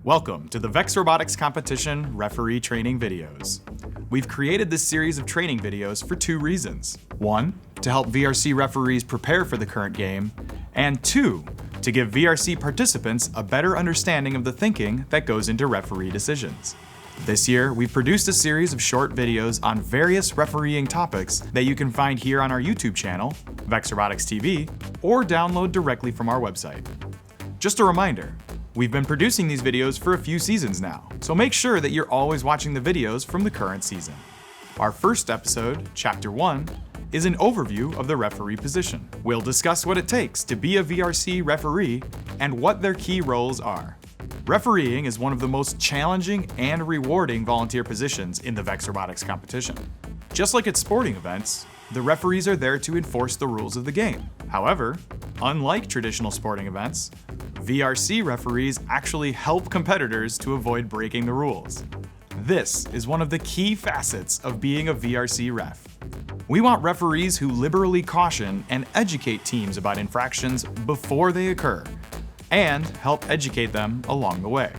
Welcome to the VEX Robotics Competition referee training videos. We've created this series of training videos for two reasons. One, to help VRC referees prepare for the current game, and two, to give VRC participants a better understanding of the thinking that goes into referee decisions. This year, we've produced a series of short videos on various refereeing topics that you can find here on our YouTube channel, VEX Robotics TV, or download directly from our website. Just a reminder, we've been producing these videos for a few seasons now, so make sure that you're always watching the videos from the current season. Our first episode, Chapter 1, is an overview of the referee position. We'll discuss what it takes to be a VRC referee and what their key roles are. Refereeing is one of the most challenging and rewarding volunteer positions in the VEX Robotics competition. Just like at sporting events, the referees are there to enforce the rules of the game. However, unlike traditional sporting events, VRC referees actually help competitors to avoid breaking the rules. This is one of the key facets of being a VRC ref. We want referees who liberally caution and educate teams about infractions before they occur, and help educate them along the way.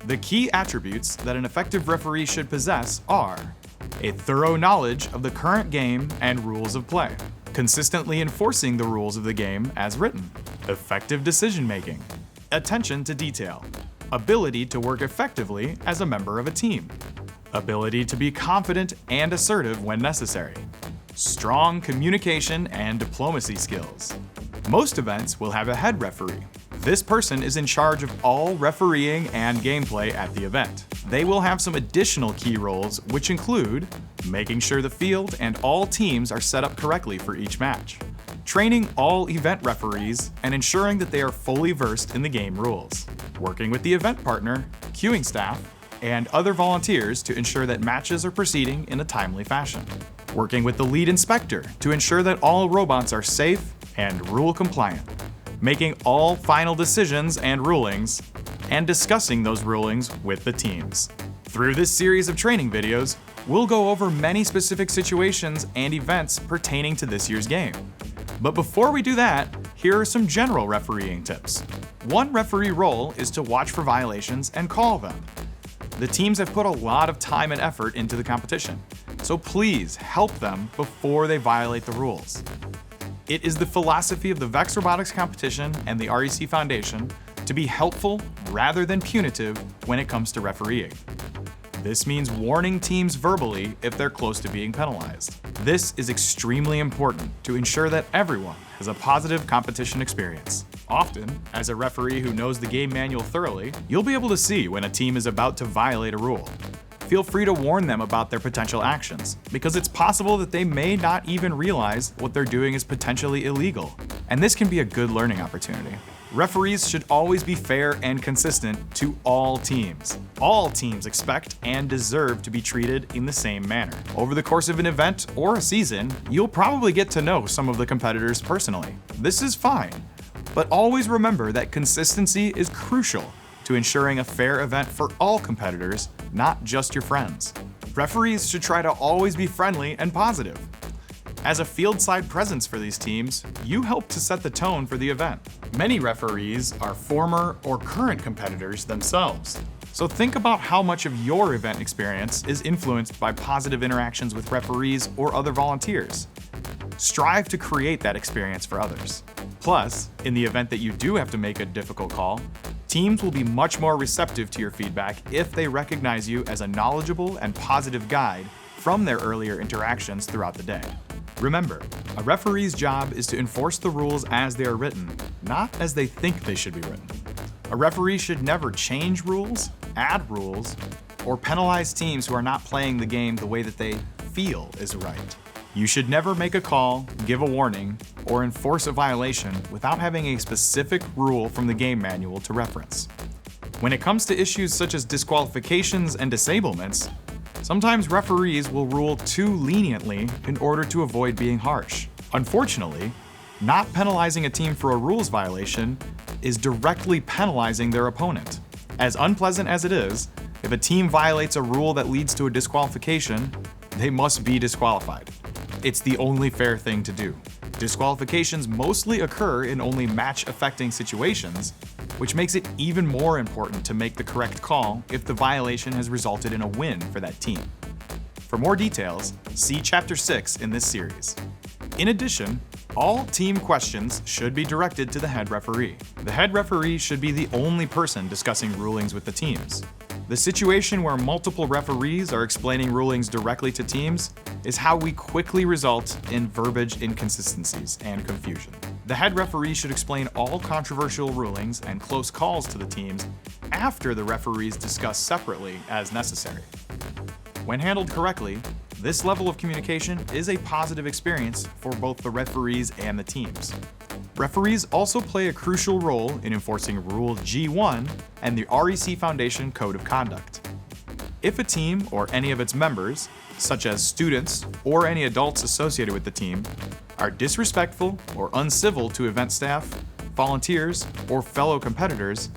The key attributes that an effective referee should possess are a thorough knowledge of the current game and rules of play, consistently enforcing the rules of the game as written, effective decision-making, attention to detail, ability to work effectively as a member of a team, ability to be confident and assertive when necessary, strong communication and diplomacy skills. Most events will have a head referee. This person is in charge of all refereeing and gameplay at the event. They will have some additional key roles, which include making sure the field and all teams are set up correctly for each match, training all event referees and ensuring that they are fully versed in the game rules, working with the event partner, queuing staff, and other volunteers to ensure that matches are proceeding in a timely fashion, working with the lead inspector to ensure that all robots are safe and rule compliant, making all final decisions and rulings, and discussing those rulings with the teams. Through this series of training videos, we'll go over many specific situations and events pertaining to this year's game. But before we do that, here are some general refereeing tips. One referee role is to watch for violations and call them. The teams have put a lot of time and effort into the competition, so please help them before they violate the rules. It is the philosophy of the VEX Robotics competition and the REC Foundation to be helpful rather than punitive when it comes to refereeing. This means warning teams verbally if they're close to being penalized. This is extremely important to ensure that everyone has a positive competition experience. Often, as a referee who knows the game manual thoroughly, you'll be able to see when a team is about to violate a rule. Feel free to warn them about their potential actions, because it's possible that they may not even realize what they're doing is potentially illegal, and this can be a good learning opportunity. Referees should always be fair and consistent to all teams. All teams expect and deserve to be treated in the same manner. Over the course of an event or a season, you'll probably get to know some of the competitors personally. This is fine, but always remember that consistency is crucial to ensuring a fair event for all competitors, not just your friends. Referees should try to always be friendly and positive. As a field-side presence for these teams, you help to set the tone for the event. Many referees are former or current competitors themselves, so think about how much of your event experience is influenced by positive interactions with referees or other volunteers. Strive to create that experience for others. Plus, in the event that you do have to make a difficult call, teams will be much more receptive to your feedback if they recognize you as a knowledgeable and positive guide from their earlier interactions throughout the day. Remember, a referee's job is to enforce the rules as they are written, not as they think they should be written. A referee should never change rules, add rules, or penalize teams who are not playing the game the way that they feel is right. You should never make a call, give a warning, or enforce a violation without having a specific rule from the game manual to reference. When it comes to issues such as disqualifications and disablements, sometimes referees will rule too leniently in order to avoid being harsh. Unfortunately, not penalizing a team for a rules violation is directly penalizing their opponent. As unpleasant as it is, if a team violates a rule that leads to a disqualification, they must be disqualified. It's the only fair thing to do. Disqualifications mostly occur in only match-affecting situations, which makes it even more important to make the correct call if the violation has resulted in a win for that team. For more details, see Chapter 6 in this series. In addition, all team questions should be directed to the head referee. The head referee should be the only person discussing rulings with the teams. The situation where multiple referees are explaining rulings directly to teams is how we quickly result in verbiage inconsistencies and confusion. The head referee should explain all controversial rulings and close calls to the teams after the referees discuss separately as necessary. When handled correctly, this level of communication is a positive experience for both the referees and the teams. Referees also play a crucial role in enforcing Rule G1 and the REC Foundation Code of Conduct. If a team or any of its members, such as students or any adults associated with the team, are disrespectful or uncivil to event staff, volunteers, or fellow competitors,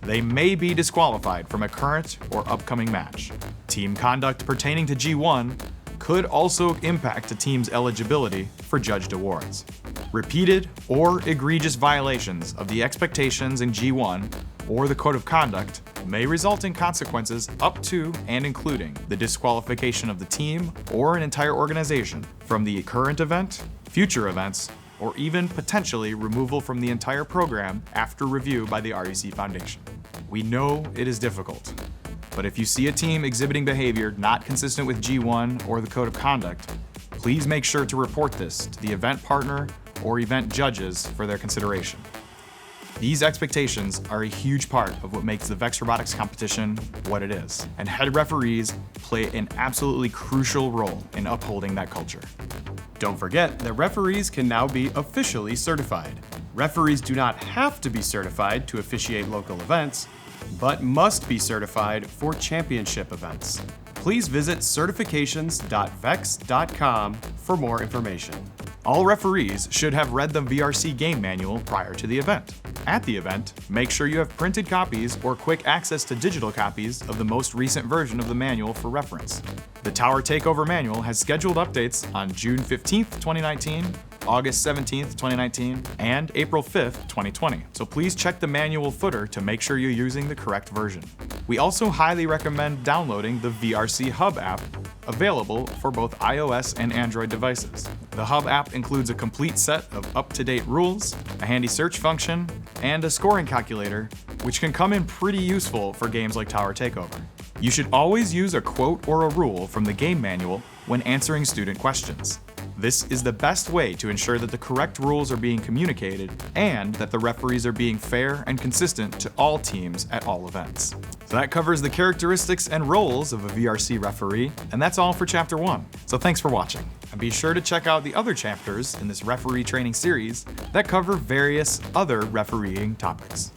they may be disqualified from a current or upcoming match. Team conduct pertaining to G1 could also impact a team's eligibility for judged awards. Repeated or egregious violations of the expectations in G1 or the Code of Conduct may result in consequences up to and including the disqualification of the team or an entire organization from the current event, future events, or even potentially removal from the entire program after review by the REC Foundation. We know it is difficult, but if you see a team exhibiting behavior not consistent with G1 or the Code of Conduct, please make sure to report this to the event partner or event judges for their consideration. These expectations are a huge part of what makes the VEX Robotics competition what it is, and head referees play an absolutely crucial role in upholding that culture. Don't forget that referees can now be officially certified. Referees do not have to be certified to officiate local events, but must be certified for championship events. Please visit certifications.vex.com for more information. All referees should have read the VRC game manual prior to the event. At the event, make sure you have printed copies or quick access to digital copies of the most recent version of the manual for reference. The Tower Takeover Manual has scheduled updates on June 15th, 2019, August 17th, 2019, and April 5th, 2020. So please check the manual footer to make sure you're using the correct version. We also highly recommend downloading the VRC Hub app, available for both iOS and Android devices. The Hub app includes a complete set of up-to-date rules, a handy search function, and a scoring calculator, which can come in pretty useful for games like Tower Takeover. You should always use a quote or a rule from the game manual when answering student questions. This is the best way to ensure that the correct rules are being communicated and that the referees are being fair and consistent to all teams at all events. So that covers the characteristics and roles of a VRC referee, and that's all for Chapter 1. So thanks for watching, and be sure to check out the other chapters in this referee training series that cover various other refereeing topics.